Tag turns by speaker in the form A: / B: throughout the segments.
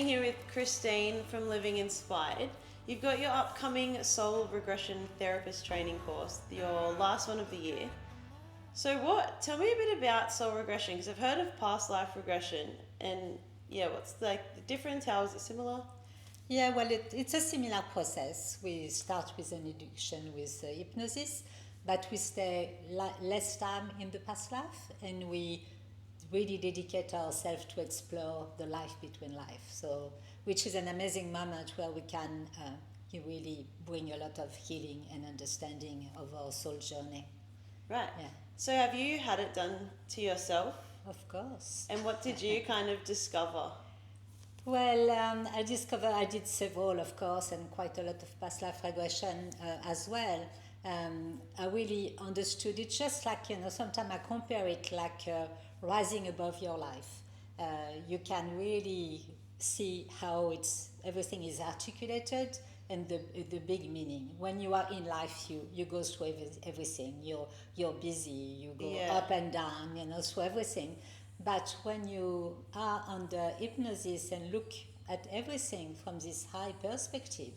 A: sitting here with Christine from Living Inspired. You've got your upcoming Soul Regression Therapist training course, your last one of the year. So tell me a bit about soul regression, because I've heard of past life regression, and what's like the difference? How is it similar?
B: Yeah, well, it's a similar process. We start with an induction with hypnosis, but we stay less time in the past life, and we really dedicate ourselves to explore the life between life. So, which is an amazing moment where we can you really bring a lot of healing and understanding of our soul journey.
A: Right.
B: Yeah.
A: So have you had it done to yourself?
B: Of course.
A: And what did you kind of discover?
B: Well, I discovered I did several, of course, and quite a lot of past life regression as well. I really understood it, just like, sometimes I compare it like rising above your life. You can really see how everything is articulated and the big meaning. When you are in life, you go through everything. You're busy, you go up and down, through everything. But when you are under hypnosis and look at everything from this high perspective,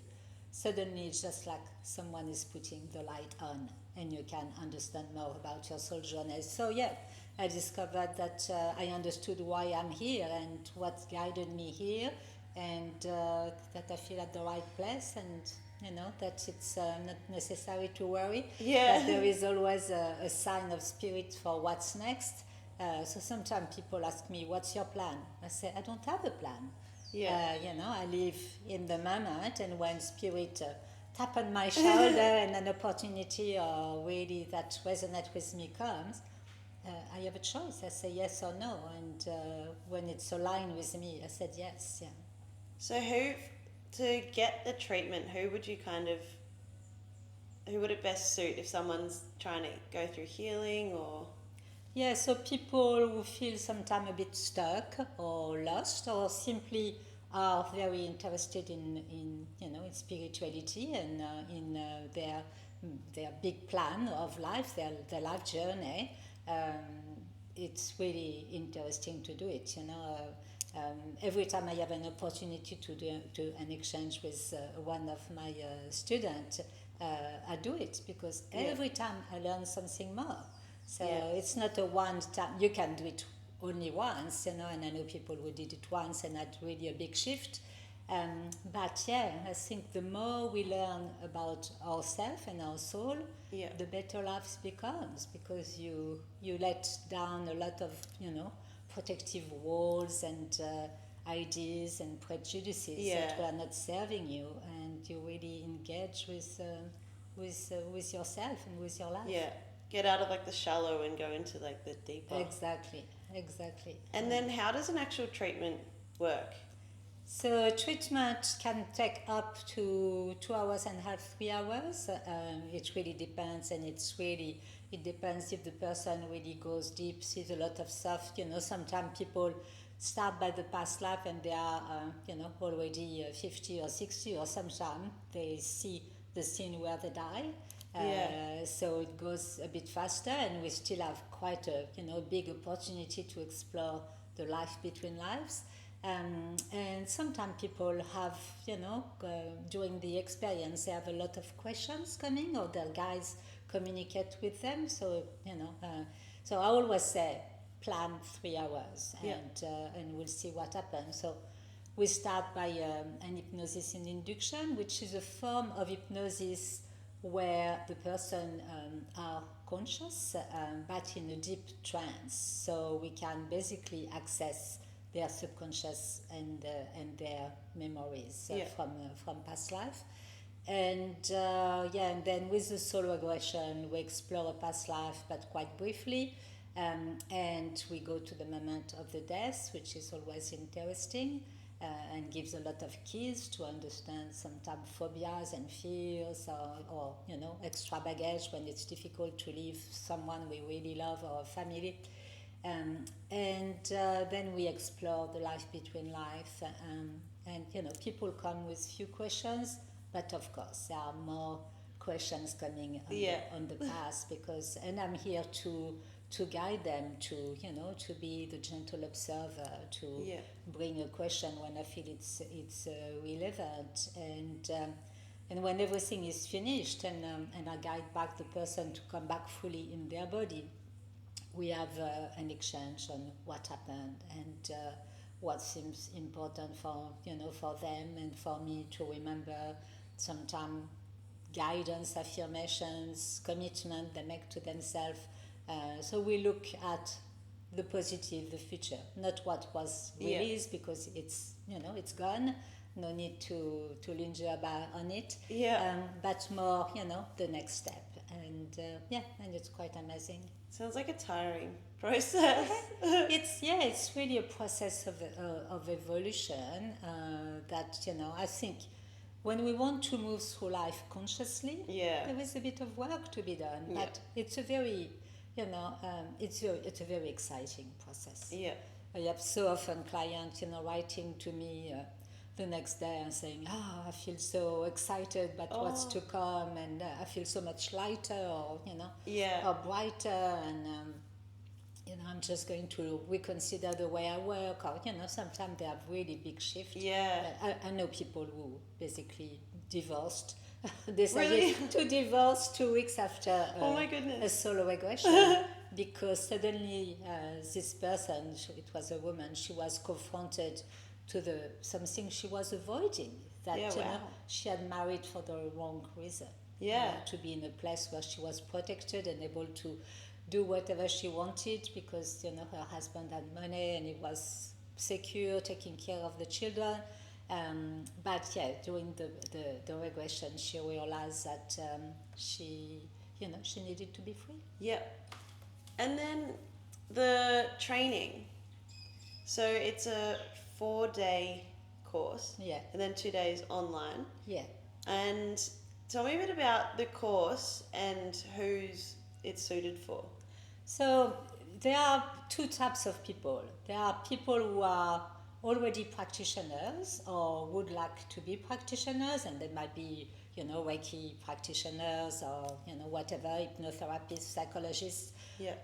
B: suddenly it's just like someone is putting the light on and you can understand more about your soul journey. So yeah, I discovered that I understood why I'm here and what guided me here, and that I feel at the right place, and that it's not necessary to worry.
A: Yeah.
B: That there is always a sign of spirit for what's next. So sometimes people ask me, "What's your plan?" I say, "I don't have a plan.
A: Yeah.
B: I live in the moment, and when spirit tap on my shoulder and an opportunity or really that resonates with me comes, I have a choice. I say yes or no, and when it's aligned with me, I said yes." Yeah.
A: So to get the treatment, who would it best suit if someone's trying to go through healing or?
B: Yeah, so people who feel sometimes a bit stuck or lost, or simply are very interested in spirituality and in their big plan of life, their life journey. It's really interesting to do it. Every time I have an opportunity to do an exchange with one of my students, I do it because every time I learn something more. So it's not a one time. You can do it only once, and I know people who did it once and had really a big shift. But yeah, I think the more we learn about ourselves and our soul, the better life becomes, because you let down a lot of protective walls and ideas and prejudices that were not serving you, and you really engage with yourself and with your life.
A: Yeah. Get out of like the shallow and go into like the deeper.
B: Exactly.
A: And then how does an actual treatment work?
B: So treatment can take up to 2 hours and a half, 3 hours. It really depends, and it depends if the person really goes deep, sees a lot of stuff. Sometimes people start by the past life and they are, already 50 or 60, or sometimes they see the scene where they die. So it goes a bit faster, and we still have quite a big opportunity to explore the life between lives. And sometimes people have, during the experience, they have a lot of questions coming, or their guides communicate with them. So so I always say plan 3 hours, and we'll see what happens. So we start by an hypnosis in induction, which is a form of hypnosis where the person are conscious, but in a deep trance. So we can basically access their subconscious and their memories from past life. And and then with the soul regression, we explore a past life, but quite briefly. And we go to the moment of the death, which is always interesting. And gives a lot of keys to understand sometimes phobias and fears, or extra baggage when it's difficult to leave someone we really love, or a family. And then we explore the life between life, and people come with few questions, but of course there are more questions coming on the past, and I'm here to to guide them, to be the gentle observer, to bring a question when I feel it's relevant, and when everything is finished, and I guide back the person to come back fully in their body, we have an exchange on what happened and what seems important for them and for me to remember. Sometimes guidance, affirmations, commitment they make to themselves. So we look at the positive, the future, not what was released because it's gone. No need to linger about on it. But more, the next step, and and it's quite amazing.
A: Sounds like a tiring process.
B: It's really a process of evolution that I think when we want to move through life consciously, there is a bit of work to be done, but it's a very it's a very exciting process. I have so often clients writing to me the next day and saying, I feel so excited about what's to come, and I feel so much lighter, or brighter, and I'm just going to reconsider the way I work, or sometimes they have really big shifts. I know people who basically divorced. Decided to divorce 2 weeks after a solo regression because suddenly this person, it was a woman, she was confronted to something she was avoiding, that she had married for the wrong reason. To be in a place where she was protected and able to do whatever she wanted because her husband had money and he was secure, taking care of the children. But during the regression, she realized that she needed to be free.
A: And then the training. So it's a 4-day course. And then 2 days online. And tell me a bit about the course and who's it's suited for.
B: So there are 2 types of people. There are people who are already practitioners or would like to be practitioners, and they might be Reiki practitioners or whatever, hypnotherapists, psychologists,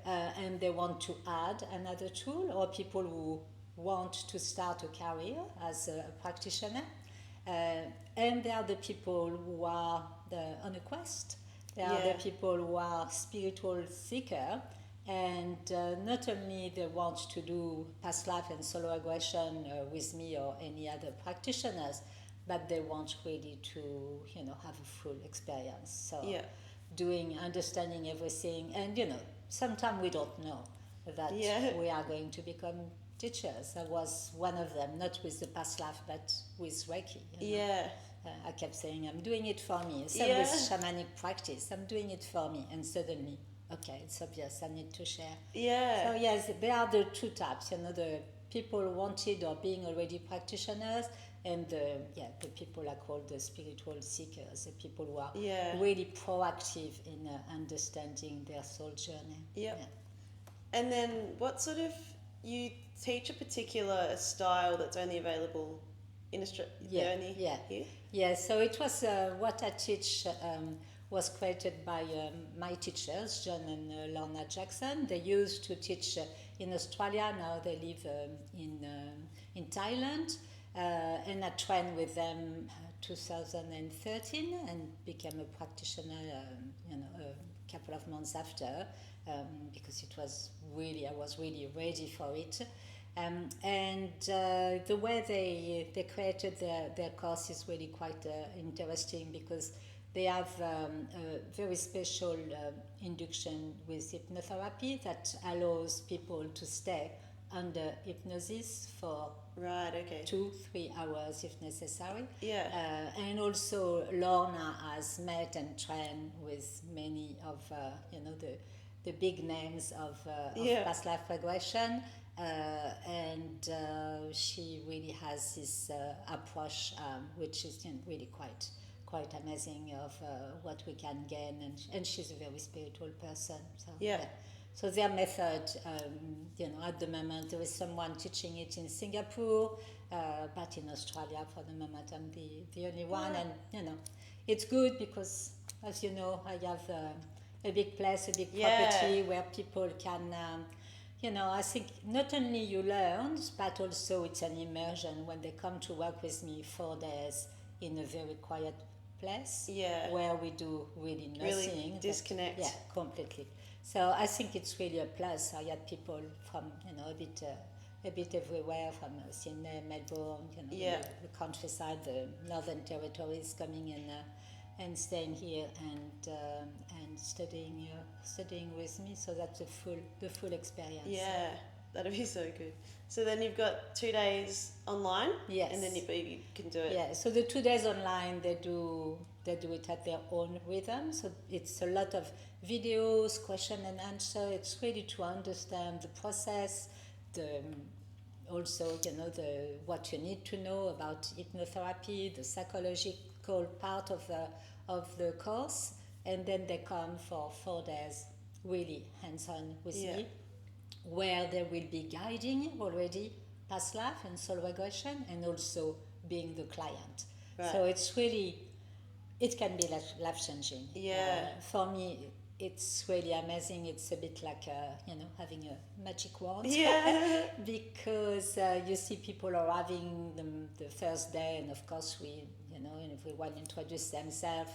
B: and they want to add another tool, or people who want to start a career as a practitioner, and there are the people who are on a quest. There are the people who are spiritual seeker, and not only they want to do past life and solo regression with me or any other practitioners, but they want really to have a full experience. So understanding everything, and sometimes we don't know that we are going to become teachers. I was one of them, not with the past life, but with Reiki. I kept saying, I'm doing it for me. Same with shamanic practice. I'm doing it for me. And suddenly, okay, it's obvious, I need to share. So yes, there are the 2 types, the people wanted or being already practitioners, and the people are called the spiritual seekers, the people who are really proactive in understanding their soul journey.
A: And then what sort of, you teach a particular style that's only available in Australia?
B: Here? So it was what I teach was created by my teachers, John and Lorna Jackson. They used to teach in Australia. Now they live in Thailand, and I trained with them 2013 and became a practitioner. A couple of months after, because I was really ready for it. And the way they created their course is really quite interesting, because they have a very special induction with hypnotherapy that allows people to stay under hypnosis for 2-3 hours if necessary. And also Lorna has met and trained with many of the big names of past life regression. And she really has this approach, which is really quite amazing of what we can gain, and she's a very spiritual person. So their method, at the moment there is someone teaching it in Singapore, but in Australia for the moment I'm the only one, and it's good because, as you know, I have a big place, a big
A: Yeah.
B: property where people can, I think not only you learn, but also it's an immersion when they come to work with me 4 days in a very quiet place
A: Yeah.
B: where we do really nothing.
A: Really disconnect.
B: Yeah, completely. So I think it's really a plus. I had people from, a bit everywhere, from Sydney, Melbourne,
A: Yeah.
B: the countryside, the Northern Territories, coming in and staying here and studying with me. So that's the full experience.
A: Yeah, that'd be so good. So then you've got 2 days online,
B: Yes.
A: and then you can do it.
B: Yeah. So the 2 days online, they do it at their own rhythm. So it's a lot of videos, question and answer. It's really to understand the process, also what you need to know about hypnotherapy, the psychological part of the course, and then they come for 4 days really hands-on with
A: Yeah.
B: me, where they will be guiding already past life and soul regression, and also being the client.
A: Right.
B: So it's really, it can be life changing.
A: Yeah.
B: For me, it's really amazing. It's a bit like having a magic wand.
A: Yeah.
B: Because you see people arriving the first day, and of course everyone introduce themselves,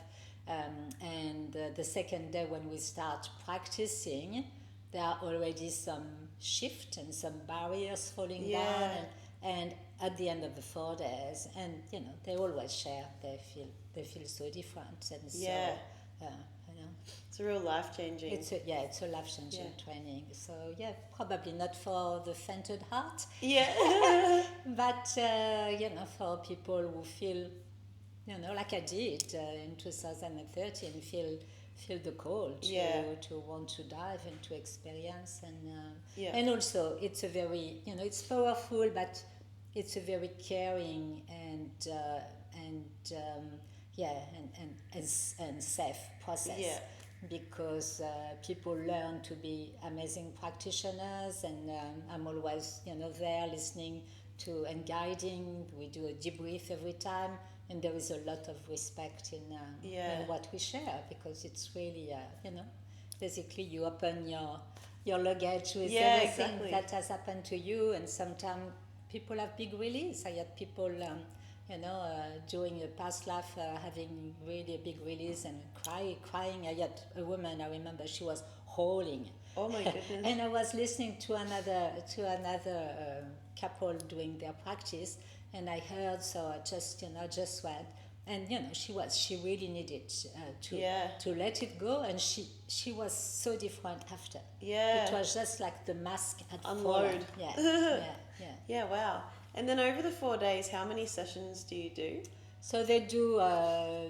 B: and the second day when we start practicing, there are already some shift and some barriers falling
A: Yeah.
B: down, and at the end of the 4 days, and they always share they feel so different, and
A: Yeah.
B: so
A: It's a real life-changing.
B: it's a life-changing
A: Yeah.
B: training. So probably not for the fainted heart,
A: Yeah.
B: but for people who feel, like I did in 2013, feel the call to
A: Yeah.
B: to want to dive and to experience,
A: Yeah.
B: and also it's a very it's powerful, but it's a very caring and safe process.
A: Yeah.
B: Because people learn to be amazing practitioners, and I'm always there listening to and guiding. We do a debrief every time, and there is a lot of respect in what we share, because it's really basically you open your luggage with everything
A: exactly.
B: that has happened to you, and sometimes people have big release. I had people during a past life having really a big release and crying. I had a woman, I remember, she was howling.
A: Oh my goodness.
B: And I was listening to another couple doing their practice, and I heard, so I just went, and she really needed to let it go, and she was so different after.
A: Yeah.
B: It was just like the mask had
A: Unload.
B: fallen.
A: Yeah, wow. And then over the 4 days, how many sessions do you do?
B: So they do,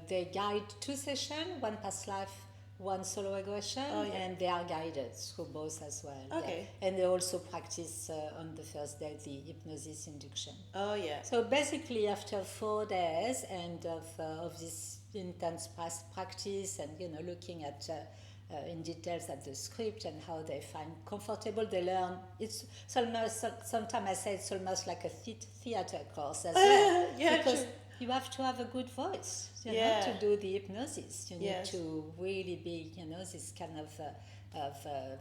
B: they guide 2 sessions, one past life, one solo regression, and they are guided through both as well.
A: Okay.
B: Yeah. And they also practice on the first day the hypnosis induction.
A: Oh, yeah.
B: So basically, after 4 days and of this intense practice, and looking at in details at the script and how they find comfortable, they learn. It's almost, sometimes I say it's almost like a theater course as well.
A: Yeah,
B: because
A: true.
B: you have to have a good voice,
A: Yeah.
B: to do the hypnosis. You
A: Yes.
B: need to really be, this kind of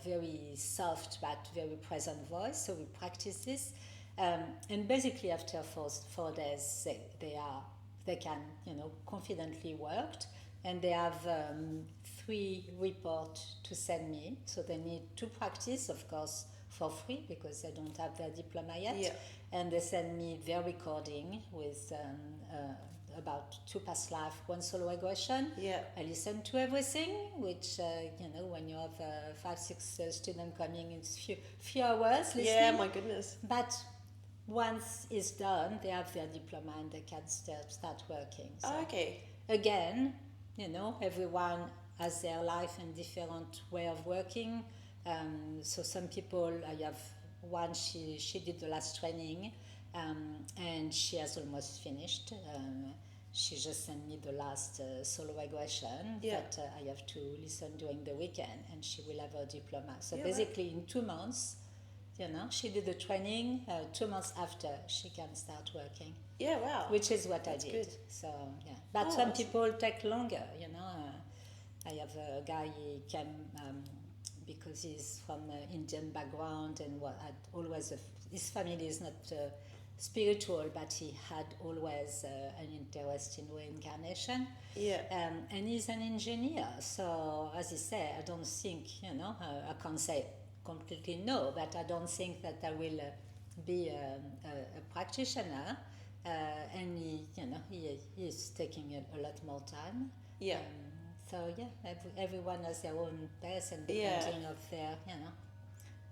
B: very soft but very present voice. So we practice this, and basically after 4 days, they can confidently work, and they have 3 reports to send me. So they need to practice, of course, for free, because they don't have their diploma yet.
A: Yeah.
B: And they send me their recording with about 2 past life, 1 solo regression.
A: Yeah.
B: I listen to everything, which when you have 5-6 students coming, it's few hours listening.
A: Yeah, my goodness.
B: But once it's done, they have their diploma and they can start working. So
A: Oh, okay.
B: again, everyone has their life and different way of working. So some people, I have one, she did the last training, and she has almost finished. She just sent me the last solo regression that I have to listen during the weekend, and she will have her diploma. So basically in 2 months, she did the training. 2 months after, she can start working.
A: Yeah, wow.
B: Which is what
A: That's
B: I did.
A: good.
B: So, yeah. But
A: Oh,
B: some
A: awesome.
B: people take longer, I have a guy, he came because he's from Indian background and had always, his family is not spiritual, but he had always an interest in reincarnation.
A: Yeah.
B: And he's an engineer, so as he said, I don't think, I can't say completely no, but I don't think that I will be a practitioner. And he's taking a lot more time.
A: Yeah.
B: So yeah, everyone has their own pace and depending of their,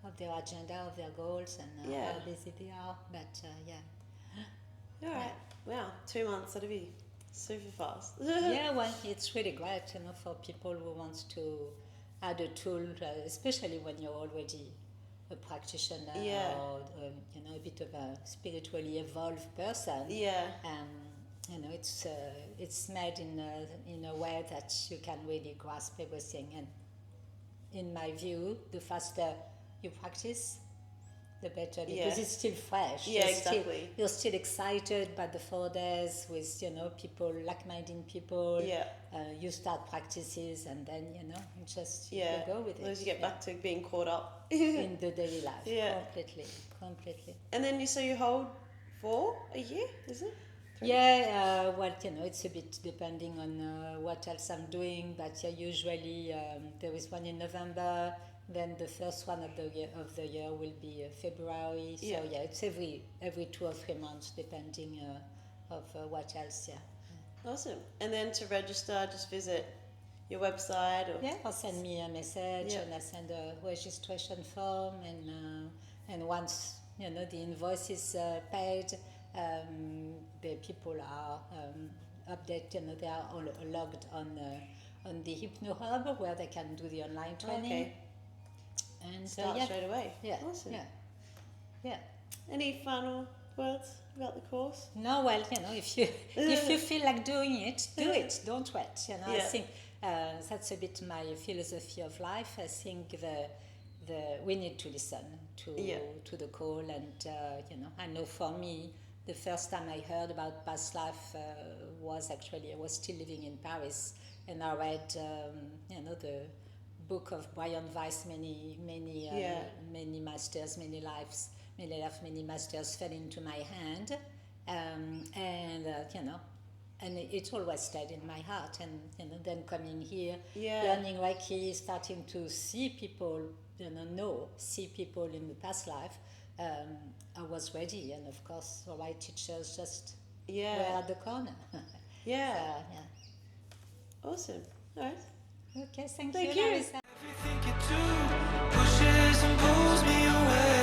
B: of their agenda, of their goals, and how busy they are. But
A: All right. Wow, 2 months. That'll be super fast.
B: yeah, well, it's really great, for people who want to add a tool, especially when you're already a practitioner or a bit of a spiritually evolved person.
A: Yeah.
B: It's made in a way that you can really grasp everything. And in my view, the faster you practice, the better, because it's still fresh.
A: Yeah, exactly.
B: You're still excited by the 4 days with people, like-minded people.
A: Yeah.
B: You start practices and then you just you go with it.
A: As you get back to being caught up
B: in the daily life.
A: Yeah.
B: Completely.
A: And then you hold for a year, is it? 3?
B: Yeah, it's a bit depending on what else I'm doing, but usually there is one in November, then the first one of the year will be February. So it's every 2 or 3 months, depending of what else. Yeah.
A: Awesome. And then to register, just visit your website
B: or send me a message and I send a registration form, and once the invoice is paid. The people are updated, they are all logged on the Hypno Hub where they can do the online training.
A: Okay.
B: And
A: start straight away.
B: Yeah.
A: Awesome.
B: Yeah.
A: Any final words about the course?
B: No, well, if you feel like doing it, do it. Don't wait. I think that's a bit my philosophy of life. I think we need to listen to the call, and I know for me, the first time I heard about past life was actually, I was still living in Paris, and I read, the book of Brian Weiss, many masters, many lives, many masters fell into my hand, and it always stayed in my heart. And then coming here, learning Reiki, starting to see people, see people in the past life. I was ready, and of course, the right teachers just were at the corner.
A: Awesome. All right.
B: Okay, thank
A: you.
B: Larissa.
C: Everything you do pushes and pulls me away.